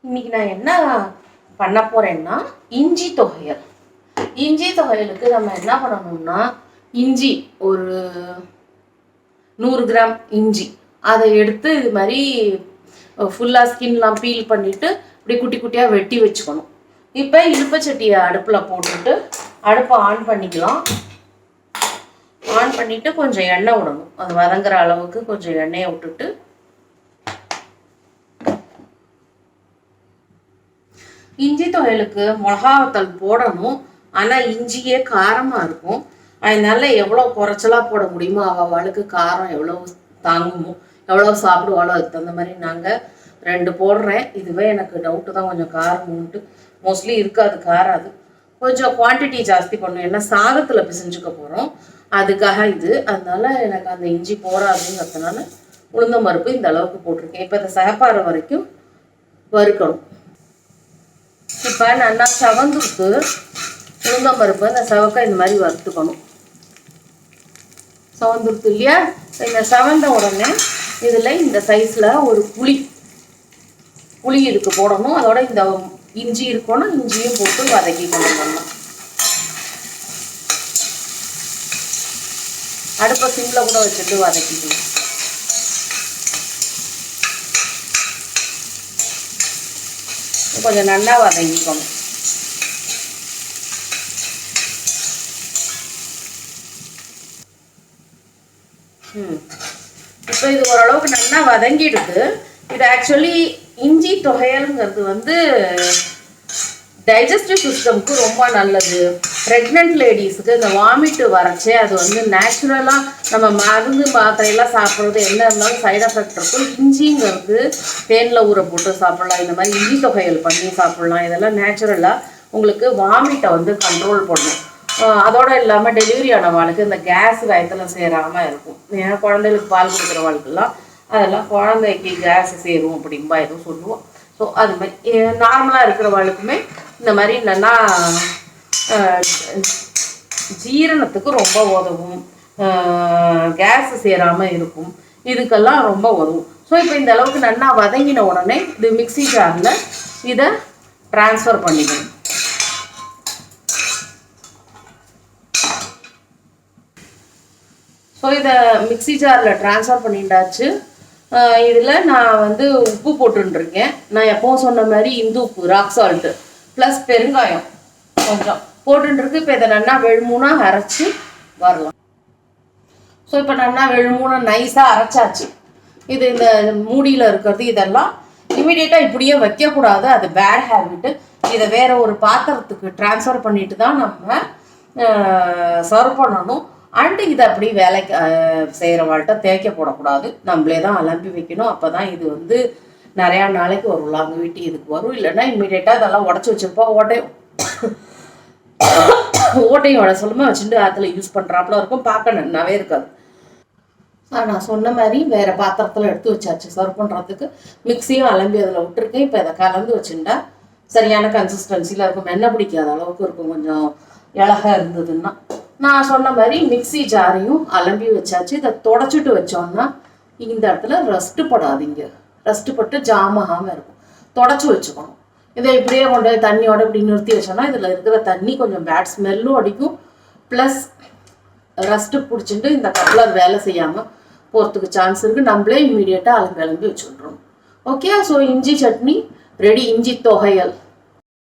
இன்னைக்கு நான் என்ன பண்ண போறேன்னா இஞ்சி தொகையல். இஞ்சி தொகையலுக்கு நம்ம என்ன பண்ணணும்னா, இஞ்சி ஒரு 100 கிராம் இஞ்சி அதை எடுத்து இது மாதிரி ஃபுல்லாக ஸ்கின்லாம் பீல் பண்ணிவிட்டு இப்படி குட்டி குட்டியாக வெட்டி வச்சுக்கணும். இப்போ இழுப்பச்சட்டியை அடுப்பில் போட்டுட்டு அடுப்பை ஆன் பண்ணிக்கலாம். ஆன் பண்ணிவிட்டு கொஞ்சம் எண்ணெய் விடணும். அது வதங்குற அளவுக்கு கொஞ்சம் எண்ணெயை விட்டுட்டு இஞ்சி தொகையலுக்கு மிளகாவத்தல் போடணும். ஆனால் இஞ்சியே காரமாக இருக்கும். அதனால எவ்வளோ குறைச்சலாக போட முடியுமோ அவளுக்கு காரம் எவ்வளோ தாங்குமோ எவ்வளோ சாப்பிடுவாளோ அதுக்கு தகுந்த மாதிரி நாங்கள் 2 போடுறேன். இதுவே எனக்கு டவுட்டு தான், கொஞ்சம் காரம் உண்டு. மோஸ்ட்லி இருக்காது, காராது. கொஞ்சம் குவான்டிட்டி ஜாஸ்தி பண்ணும், ஏன்னா சாதத்தில் பிசைஞ்சுக்க போகிறோம் அதுக்காக இது. அதனால எனக்கு அந்த இஞ்சி போடாதுங்கிறதுனால உளுந்தம் பருப்பு இந்த அளவுக்கு போட்டிருக்கேன். இப்போ இந்த சகப்பாறை வரைக்கும் வறுக்கணும். இப்போ நல்லா செவந்துருக்கு உளுந்தம் பருப்பு. இந்த செவக்காய் இந்த மாதிரி வறுத்துக்கணும். செவந்துருக்கு இல்லையா? இந்த செவந்த உடனே இதில் இந்த சைஸில் ஒரு புளி இதுக்கு போடணும். அதோட இந்த இஞ்சி இருக்கணும், இஞ்சியும் போட்டு வதக்கிக்கணும். நம்ம அடுப்பை சிம்மில் கூட வச்சுட்டு வதக்கிக்கணும். கொஞ்சம் நல்லா வதங்கிக்கணும். இப்போ இது ஓரளவுக்கு நல்லா வதங்கிடுது. இது ஆக்சுவலி இஞ்சி தொகையல்ங்கிறது வந்து டைஜஸ்டிவ் சிஸ்டம்க்கு ரொம்ப நல்லது. ப்ரெக்னென்ட் லேடிஸுக்கு இந்த வாமிட்டு வரச்சே அது வந்து நேச்சுரலாக நம்ம மருந்து மாத்திரையெல்லாம் சாப்பிட்றது என்ன இருந்தாலும் சைட் எஃபெக்ட் இருக்கும். இஞ்சிங்கிறது தேனில் ஊற போட்டு சாப்பிட்லாம், இந்த மாதிரி இஞ்சி தொகையல் பண்ணி சாப்பிட்லாம். இதெல்லாம் நேச்சுரலாக உங்களுக்கு வாமிட்டை வந்து கண்ட்ரோல் பண்ணும். அதோடு இல்லாமல் டெலிவரி ஆனவாளுக்கு இந்த கேஸ் வயத்தில் சேராமல் இருக்கும். ஏன்னா குழந்தைகளுக்கு பால் கொடுக்குறவாளுக்கெல்லாம் அதெல்லாம் குழந்தைக்கு கேஸ் சேரும் அப்படின்பா எதுவும் சொல்லுவோம். ஸோ அது மாதிரி நார்மலாக இருக்கிறவாளுக்குமே இந்த மாதிரி இல்லைன்னா ஜீரணத்துக்கு ரொம்ப உதவும், கேஸ் சேராமல் இருக்கும், இதுக்கெல்லாம் ரொம்ப உதவும். ஸோ இப்போ இந்த அளவுக்கு நல்லா வதங்கின உடனே இது மிக்சி ஜாரில் இதை ட்ரான்ஸ்ஃபர் பண்ணிக்கணும். ஸோ இதை மிக்சி ஜாரில் ட்ரான்ஸ்ஃபர் பண்ணிட்டாச்சு. இதில் நான் வந்து உப்பு போட்டுருக்கேன். நான் எப்பவும் சொன்ன மாதிரி இந்து உப்பு, ராக் சால்ட்டு ப்ளஸ் பெருங்காயம் கொஞ்சம் போட்டுருக்கு. இப்போ இதை நல்லா வெழுமூணாக அரைச்சி வரலாம். ஸோ இப்போ நல்லா வெழுமூணாக நைஸாக அரைச்சாச்சு. இது இந்த மூடியில் இருக்கிறது இதெல்லாம் இமீடியட்டாக இப்படியே வைக்கக்கூடாது, அது பேட் ஹேபிட்டு. இதை வேற ஒரு பாத்திரத்துக்கு ட்ரான்ஸ்ஃபர் பண்ணிட்டு தான் நம்ம சர்வ் பண்ணணும். அண்டு இதை அப்படி வேலைக்கு செய்கிறவாள்கிட்ட தேய்க்க போடக்கூடாது, நம்மளே தான் அலம்பி வைக்கணும். அப்போ தான் இது வந்து நிறையா நாளைக்கு வரும், லாங் வீட்டு இதுக்கு வரும். இல்லைன்னா இம்மீடியட்டாக இதெல்லாம் உடச்சி வச்சுருப்போம். ஓட்டையும் உட சொல்லுமா வச்சுட்டு அதில் யூஸ் பண்ணுறாப்புல இருக்கும், பார்க்க நல்லாவே இருக்காது. நான் சொன்ன மாதிரி வேறு பாத்திரத்தில் எடுத்து வச்சாச்சு சர்வ் பண்ணுறதுக்கு. மிக்சியும் அலம்பி அதில் விட்டுருக்கேன். இப்போ இதை கலந்து வச்சுட்டா சரியான கன்சிஸ்டன்சியில் இருக்கும். எண்ணெய் பிடிக்காத அளவுக்கு இருக்கும், கொஞ்சம் இலகா இருந்ததுன்னா. நான் சொன்ன மாதிரி மிக்சி ஜாரையும் அலம்பி வச்சாச்சு. இதை தொடச்சிட்டு வச்சோம்னா இந்த இடத்துல ரஸ்ட்டு படாதீங்க, ரஸ்ட்டு பட்டு ஜாமாகாமல் இருக்கும். தொடச்சி வச்சுக்கணும். இதை இப்படியே கொண்டு போய் தண்ணியோட இப்படி நிறுத்தி வச்சோன்னா இதில் இருக்கிற தண்ணி கொஞ்சம் பேட் ஸ்மெல்லும் அடிக்கும், ப்ளஸ் ரஸ்ட்டு பிடிச்சிட்டு இந்த கப்பில் வேலை செய்யாமல் போகிறதுக்கு சான்ஸ் இருக்குது. நம்மளே இம்மீடியட்டாக அலம்பி வச்சுட்றோம். ஓகே, ஸோ இஞ்சி சட்னி ரெடி, இஞ்சி தொகையல்.